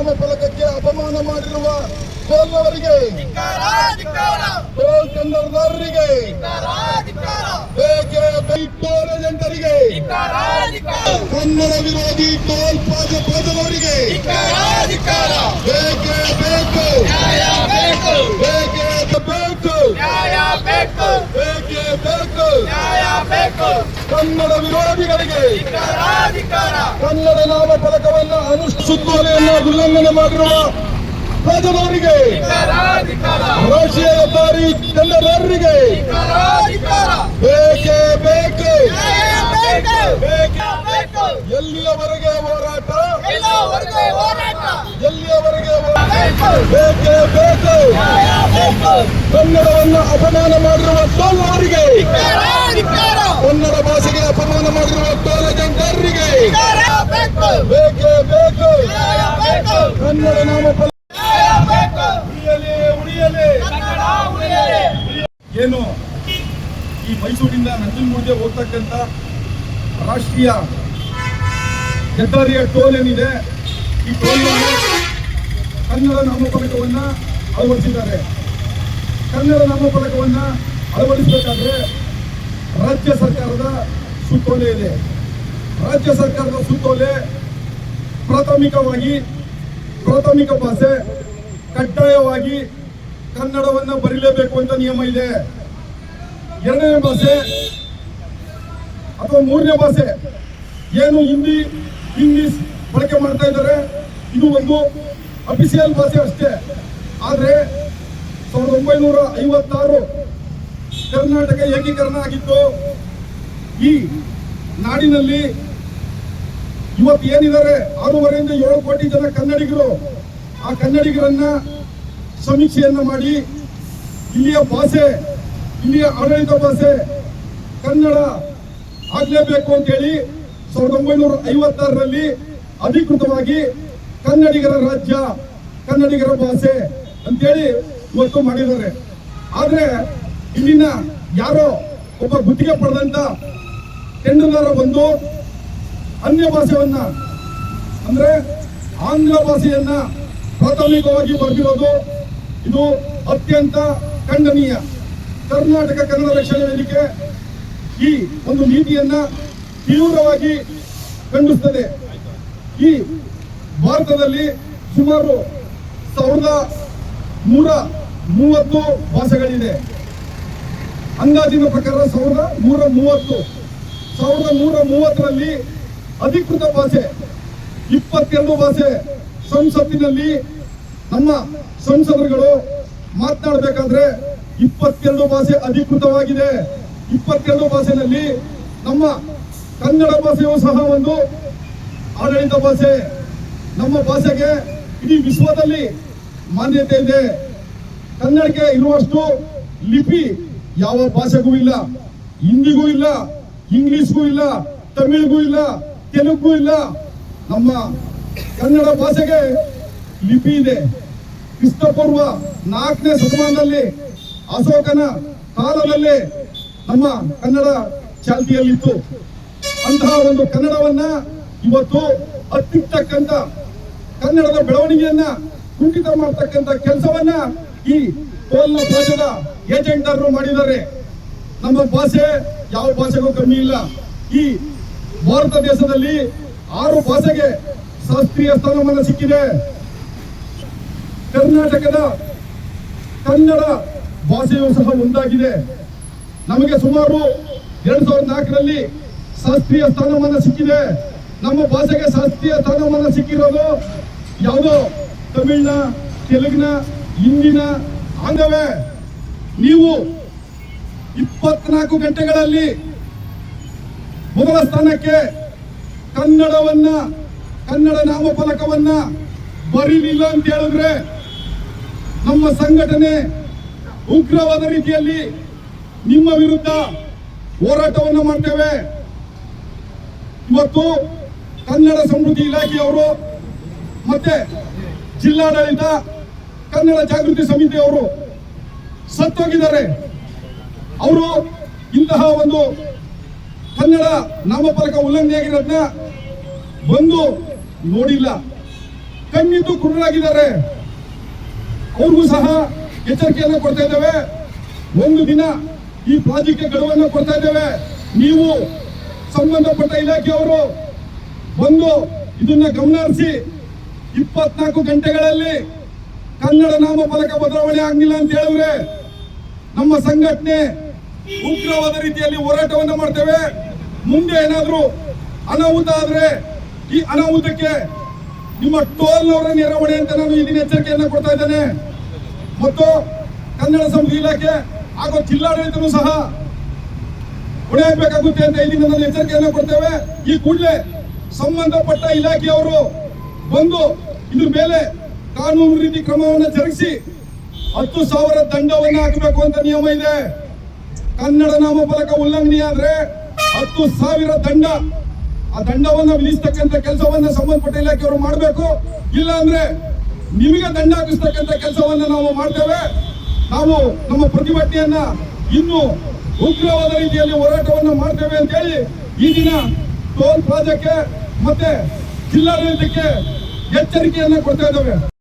ನಾಮಫಲಕಕ್ಕೆ ಅಪಮಾನ ಮಾಡಿರುವ ಟೋಲ್ನವರಿಗೆ, toll ಟೆಂಡರ್ದಾರರಿಗೆ, toll ಏಜೆಂಟರಿಗೆ, Kannada ವಿರೋಧಿ ಟೋಲ್ ಪಾದದವರಿಗೆ ಬೇಕೇ ಬೇಕು, ಬೇಕೇ ಬೇಕು, ಬೇಕೇ ಬೇಕು. ಕನ್ನಡ ವಿರೋಧಿಗಳಿಗೆ ಕನ್ನಡ ನಾಮಫಲಕವನ್ನು ಸುತ್ತೋಲೆಯನ್ನು ಉಲ್ಲಂಘನೆ ಮಾಡಿರುವ ರಾಜದವರಿಗೆ, ರಾಷ್ಟ್ರೀಯ ಹೆದ್ದಾರಿ ಟೆಂಡರ್ದಾರರಿಗೆ ಬೇಕೇ ಬೇಕು. ಎಲ್ಲಿಯವರೆಗೆ ಹೋರಾಟ, ಎಲ್ಲಿಯವರೆಗೆ ಬೇಕೇ ಬೇಕು. ಕನ್ನಡವನ್ನು ಅಪಮಾನ ಮಾಡಿರುವ ಟೋಲ್ನವರಿಗೆ, ಕನ್ನಡ ಭಾಷೆಗೆ ಅಪಮಾನ ಮಾಡಿರುವ ಟೋಲ್ ಏಜೆಂಟರಿಗೆ ಬೇಕೇ ಬೇಕು. ಕನ್ನಡ ನಾಮಫಲಕ ಏನು ಈ ಮೈಸೂರಿನಿಂದ ನಂಜನಗೂಡಿಗೆ ಹೋಗ್ತಕ್ಕಂಥ ರಾಷ್ಟ್ರೀಯ ಹೆದ್ದಾರಿಯ ಟೋಲ್ ಏನಿದೆ, ಈ ಟೋಲ್ನಲ್ಲಿ ಕನ್ನಡ ನಾಮಫಲಕವನ್ನ ಅಳವಡಿಸಿದ್ದಾರೆ. ಕನ್ನಡ ನಾಮಫಲಕವನ್ನ ಅಳವಡಿಸಬೇಕಾದ್ರೆ ರಾಜ್ಯ ಸರ್ಕಾರದ ಸುತ್ತೋಲೆ ಇದೆ. ರಾಜ್ಯ ಸರ್ಕಾರದ ಸುತ್ತೋಲೆ ಪ್ರಾಥಮಿಕ ಭಾಷೆ ಕಡ್ಡಾಯವಾಗಿ ಕನ್ನಡವನ್ನ ಬರೀಲೇಬೇಕು ಅಂತ ನಿಯಮ ಇದೆ. ಎರಡನೇ ಭಾಷೆ ಅಥವಾ ಮೂರನೇ ಭಾಷೆ ಏನು ಹಿಂದಿ, ಇಂಗ್ಲಿಷ್ ಬಳಕೆ ಮಾಡ್ತಾ ಇದ್ದಾರೆ, ಇದು ಒಂದು ಅಫಿಸಿಯಲ್ ಭಾಷೆ ಅಷ್ಟೇ. ಆದರೆ 1956 ಕರ್ನಾಟಕ ಏಕೀಕರಣ ಆಗಿತ್ತು. ಈ ನಾಡಿನಲ್ಲಿ ಇವತ್ತು ಏನಿದ್ದಾರೆ 6.5 ರಿಂದ 7 ಕೋಟಿ ಜನ ಕನ್ನಡಿಗರು. ಆ ಕನ್ನಡಿಗರನ್ನ ಸಮೀಕ್ಷೆಯನ್ನ ಮಾಡಿ ಇಲ್ಲಿಯ ಭಾಷೆ, ಇಲ್ಲಿಯ ಆಡಳಿತ ಭಾಷೆ ಕನ್ನಡ ಆಗ್ಲೇಬೇಕು ಅಂತ ಹೇಳಿ 1956ರಲ್ಲಿ ಅಧಿಕೃತವಾಗಿ ಕನ್ನಡಿಗರ ರಾಜ್ಯ, ಕನ್ನಡಿಗರ ಭಾಷೆ ಅಂತೇಳಿ ಇವತ್ತು ಮಾಡಿದ್ದಾರೆ. ಆದ್ರೆ ಇಲ್ಲಿನ ಯಾರೋ ಒಬ್ಬ ಗುತ್ತಿಗೆ ಪಡೆದಂತ ಟೆಂಡರ್ದಾರ ಬಂದು ಅನ್ಯ ಭಾಷೆಯನ್ನ ಅಂದ್ರೆ ಆಂಗ್ಲ ಭಾಷೆಯನ್ನ ಪ್ರಾಥಮಿಕವಾಗಿ ಬರೆದಿರೋದು ಇದು ಅತ್ಯಂತ ಖಂಡನೀಯ. ಕರ್ನಾಟಕ ಕನ್ನಡ ರಕ್ಷಣಾ ವೇದಿಕೆ ಈ ಒಂದು ನೀತಿಯನ್ನ ತೀವ್ರವಾಗಿ ಖಂಡಿಸುತ್ತದೆ. ಈ ಭಾರತದಲ್ಲಿ ಸುಮಾರು 1130 ಭಾಷೆಗಳಿದೆ. ಅಂದಾಜಿನ ಪ್ರಕಾರ 1130. 1130ರಲ್ಲಿ ಅಧಿಕೃತ ಭಾಷೆ 22 ಭಾಷೆ. ಸಂಸತ್ತಿನಲ್ಲಿ ನಮ್ಮ ಸಂಸದರುಗಳು ಮಾತನಾಡಬೇಕಾದ್ರೆ 22 ಭಾಷೆ ಅಧಿಕೃತವಾಗಿದೆ. 22 ಭಾಷೆಯಲ್ಲಿ ನಮ್ಮ ಕನ್ನಡ ಭಾಷೆಯೂ ಸಹ ಒಂದು ಆಡಳಿತ ಭಾಷೆ. ನಮ್ಮ ಭಾಷೆಗೆ ಇಡೀ ವಿಶ್ವದಲ್ಲಿ ಮಾನ್ಯತೆ ಇದೆ. ಕನ್ನಡಕ್ಕೆ ಇರುವಷ್ಟು ಲಿಪಿ ಯಾವ ಭಾಷೆಗೂ ಇಲ್ಲ. ಹಿಂದಿಗೂ ಇಲ್ಲ, ಇಂಗ್ಲಿಷ್ಗೂ ಇಲ್ಲ, ತಮಿಳಿಗೂ ಇಲ್ಲ, ತೆಲುಗು ಇಲ್ಲ. ನಮ್ಮ ಕನ್ನಡ ಭಾಷೆಗೆ ಲಿಪಿ ಇದೆ. ಕ್ರಿಸ್ತಪೂರ್ವ 4ನೇ ಶತಮಾನದಲ್ಲಿ ಅಶೋಕನ ಕಾಲದಲ್ಲಿ ನಮ್ಮ ಕನ್ನಡ ಚಾಲ್ತಿಯಲ್ಲಿತ್ತು. ಅಂತಹ ಒಂದು ಕನ್ನಡವನ್ನ ಇವತ್ತು ಹತ್ತಿರ್ತಕ್ಕಂಥ, ಕನ್ನಡದ ಬೆಳವಣಿಗೆಯನ್ನ ಕುಂಠಿತ ಮಾಡತಕ್ಕಂಥ ಕೆಲಸವನ್ನ ಈ ಟೋಲ್ನ ಭಾಷೆದ ಏಜೆಂಟರು ಮಾಡಿದ್ದಾರೆ. ನಮ್ಮ ಭಾಷೆ ಯಾವ ಭಾಷೆಗೂ ಕಮ್ಮಿ ಇಲ್ಲ. ಈ ಭಾರತ ದೇಶದಲ್ಲಿ 6 ಭಾಷೆಗೆ ಶಾಸ್ತ್ರೀಯ ಸ್ಥಾನಮಾನ ಸಿಕ್ಕಿದೆ. ಕರ್ನಾಟಕದ ಕನ್ನಡ ಭಾಷೆಯೂ ಸಹ ಒಂದಾಗಿದೆ. ನಮಗೆ ಸುಮಾರು 2004ರಲ್ಲಿ ಶಾಸ್ತ್ರೀಯ ಸ್ಥಾನಮಾನ ಸಿಕ್ಕಿದೆ. ನಮ್ಮ ಭಾಷೆಗೆ ಶಾಸ್ತ್ರೀಯ ಸ್ಥಾನಮಾನ ಸಿಕ್ಕಿರೋದು ಯಾವುದೋ ತಮಿಳಿನ, ತೆಲುಗಿನ, ಹಿಂದಿನ ಆಂಗ್ಲವೇ. ನೀವು 24 ಗಂಟೆಗಳಲ್ಲಿ ಮೊದಲ ಸ್ಥಾನಕ್ಕೆ ಕನ್ನಡ ನಾಮಫಲಕವನ್ನ ಬರೀಲಿಲ್ಲ ಅಂತ ಹೇಳಿದ್ರೆ ನಮ್ಮ ಸಂಘಟನೆ ಉಗ್ರವಾದ ರೀತಿಯಲ್ಲಿ ನಿಮ್ಮ ವಿರುದ್ಧ ಹೋರಾಟವನ್ನು ಮಾಡ್ತೇವೆ. ಇವತ್ತು ಕನ್ನಡ ಸಮೃದ್ಧಿ ಇಲಾಖೆಯವರು ಮತ್ತೆ ಜಿಲ್ಲಾಡಳಿತ, ಕನ್ನಡ ಜಾಗೃತಿ ಸಮಿತಿಯವರು ಸತ್ತೋಗಿದ್ದಾರೆ. ಅವರು ಇಂತಹ ಒಂದು ಕನ್ನಡ ನಾಮಫಲಕ ಉಲ್ಲಂಘನೆ ಆಗಿರೋದನ್ನ ಬಂದು ನೋಡಿಲ್ಲ. ಕಣ್ಣಿ ಕಣ್ಣಿದ್ದು ಕುರುಡರಾಗಿದ್ದಾರೆ, ಅವ್ರಿಗೂ ಸಹ ಎಚ್ಚರಿಕೆಯನ್ನು ಕೊಡ್ತಾ ಇದ್ದೇವೆ. ಒಂದು ದಿನ ಈ ಪ್ರಾಜೆಕ್ಟ್ಗೆ ಗಡುವನ್ನು ಕೊಡ್ತಾ ಇದ್ದೇವೆ. ನೀವು ಸಂಬಂಧಪಟ್ಟ ಇಲಾಖೆಯವರು ಬಂದು ಇದನ್ನ ಗಮನ ಹರಿಸಿ 24 ಗಂಟೆಗಳಲ್ಲಿ ಕನ್ನಡ ನಾಮಫಲಕ ಬದಲಾವಣೆ ಆಗಿಲ್ಲ ಅಂತ ಹೇಳಿದ್ರೆ ನಮ್ಮ ಸಂಘಟನೆ ಉಗ್ರವಾದ ರೀತಿಯಲ್ಲಿ ಹೋರಾಟವನ್ನು ಮಾಡ್ತೇವೆ. ಮುಂದೆ ಏನಾದ್ರೂ ಅನಾಹುತ ಆದ್ರೆ ಈ ಅನಾಹುತಕ್ಕೆ ನಿಮ್ಮ ಟೋಲ್ನವರ ನೆರವಣೆ ಅಂತ ನಾನು ಇದನ್ನ ಎಚ್ಚರಿಕೆಯನ್ನು ಕೊಡ್ತಾ ಇದ್ದೇನೆ. ಮತ್ತು ಕನ್ನಡ ಸಂಸ್ಕೃತಿ ಇಲಾಖೆ ಹಾಗೂ ಜಿಲ್ಲಾಡಳಿತನೂ ಸಹ ಹೊಣೆಯಾಗಬೇಕಾಗುತ್ತೆ ಅಂತ ಇದನ್ನ ನಾನು ಎಚ್ಚರಿಕೆಯನ್ನು ಕೊಡ್ತೇವೆ. ಈ ಕೂಡಲೇ ಸಂಬಂಧಪಟ್ಟ ಇಲಾಖೆಯವರು ಬಂದು ಇದ್ರ ಮೇಲೆ ಕಾನೂನು ರೀತಿ ಕ್ರಮವನ್ನು ಜರುಗಿಸಿ 10,000 ದಂಡವನ್ನು ಹಾಕಬೇಕು ಅಂತ ನಿಯಮ ಇದೆ. ಕನ್ನಡ ನಾಮಫಲಕ ಉಲ್ಲಂಘನೆ ಆದ್ರೆ 10,000 ದಂಡ. ಆ ದಂಡವನ್ನು ವಿಧಿಸ್ತಕ್ಕಂಥ ಕೆಲಸವನ್ನ ಸಂಬಂಧಪಟ್ಟ ಇಲಾಖೆಯವರು ಮಾಡಬೇಕು. ಇಲ್ಲ ಅಂದ್ರೆ ನಿಮಗೆ ದಂಡ ಹಾಕಿಸ್ತಕ್ಕಂಥ ಕೆಲಸವನ್ನ ನಾವು ಮಾಡ್ತೇವೆ. ನಾವು ನಮ್ಮ ಪ್ರತಿಭಟನೆಯನ್ನ ಇನ್ನು ಉಗ್ರವಾದ ರೀತಿಯಲ್ಲಿ ಹೋರಾಟವನ್ನು ಮಾಡ್ತೇವೆ ಅಂತ ಹೇಳಿ ಈ ದಿನ ಟೋಲ್ ಪ್ಲಾಜಾಕ್ಕೆ ಮತ್ತೆ ಜಿಲ್ಲಾಡಳಿತಕ್ಕೆ ಎಚ್ಚರಿಕೆಯನ್ನ ಕೊಡ್ತಾ ಇದ್ದೇವೆ.